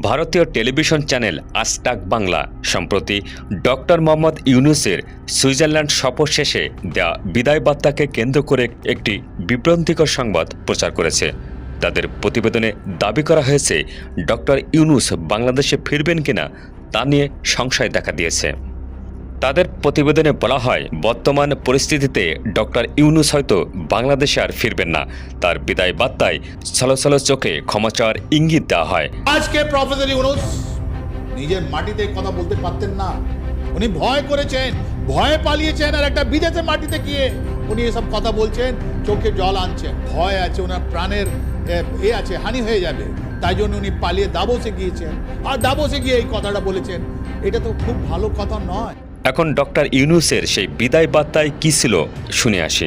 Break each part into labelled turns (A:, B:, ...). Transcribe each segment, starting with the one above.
A: ভারতীয় television channel Aaj Tak Bangla সম্প্রতি doctor Mohammad ইউনূসের Switzerland সফর শেষে দেয়া বিদায় বার্তাকে কেন্দ্র করে একটি বিভ্রান্তিকর সংবাদ প্রচার করেছে। তাদের প্রতিবেদনে দাবি করা হয়েছে ডক্টর ইউনূস বাংলাদেশে ফিরবেন কিনা তা নিয়ে সংশয় দেখা দিয়েছে। তাদের প্রতিবেদনে বলা হয়, বর্তমান পরিস্থিতিতে ডক্টর ইউনূস হয়তো বাংলাদেশে আর ফিরবেন না। তার বিদায় বার্তায় ছলছল চোখে ক্ষমা চাওয়ার ইঙ্গিত দেওয়া হয়।
B: আজকে প্রফেসর ইউনূস নিজের মাটিতে কথা বলতে পারতেন না, উনি ভয় করেছেন, ভয়ে পালিয়েছেন, আর একটা বিদেশের মাটিতে গিয়ে উনি এসব কথা বলছেন, চোখে জল আনছেন, ভয় আছে, ওনার প্রাণের আছে, হানি হয়ে যাবে, তাই জন্য উনি পালিয়ে দাভোসে গিয়েছেন, আর দাভোসে গিয়ে এই কথাটা বলেছেন। এটা তো খুব ভালো কথা নয়।
A: এখন ডক্টর ইউনূসের সেই বিদায় বার্তায় কি ছিল শুনে আসি।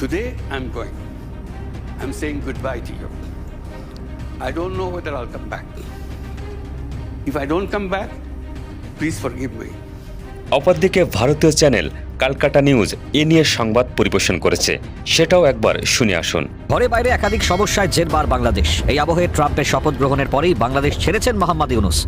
C: Today I'm going. I'm saying goodbye to you. I don't know whether I'll come back. If I don't come back, please forgive me.
A: অপরদিকে ভারতীয় চ্যানেল কালকাটা নিউজ এ নিয়ে সংবাদ পরিবেশন করেছে, সেটাও একবার শুনে আসুন।
D: ঘরে বাইরে একাধিক সমস্যায় জেরবার বাংলাদেশ। এই আবহে ট্রাম্পের শপথ গ্রহণের পরেই বাংলাদেশ ছেড়েছেন মোহাম্মদ ইউনূস।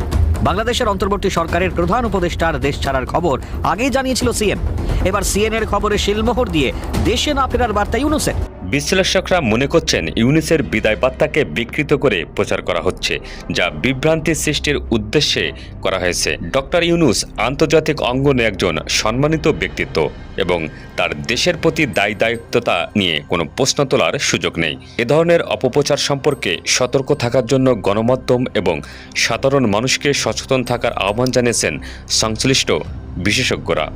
D: বাংলাদেশের অন্তর্বর্তী সরকারের প্রধান উপদেষ্টার দেশ ছাড়ার খবর আগেই জানিয়েছিল সিএন। এবার সিএনের খবরে শিলমোহর দিয়ে দেশে না ফেরার বার্তা ইউনূসের।
A: বিশ্লেষকরা মনে করছেন ইউনূসের বিদায় বার্তাকে বিকৃত করে প্রচার করা হচ্ছে, যা বিভ্রান্তি সৃষ্টির উদ্দেশ্যে করা হয়েছে। ডক্টর ইউনূস আন্তর্জাতিক অঙ্গনে একজন সম্মানিত ব্যক্তিত্ব এবং তার দেশের প্রতি দায়িত্বতা নিয়ে কোনো প্রশ্ন তোলার সুযোগ নেই। এ ধরনের অপপ্রচার সম্পর্কে সতর্ক থাকার জন্য গণমাধ্যম এবং সাধারণ মানুষকে সচেতন থাকার আহ্বান জানিয়েছেন সংশ্লিষ্ট বিশেষজ্ঞরা।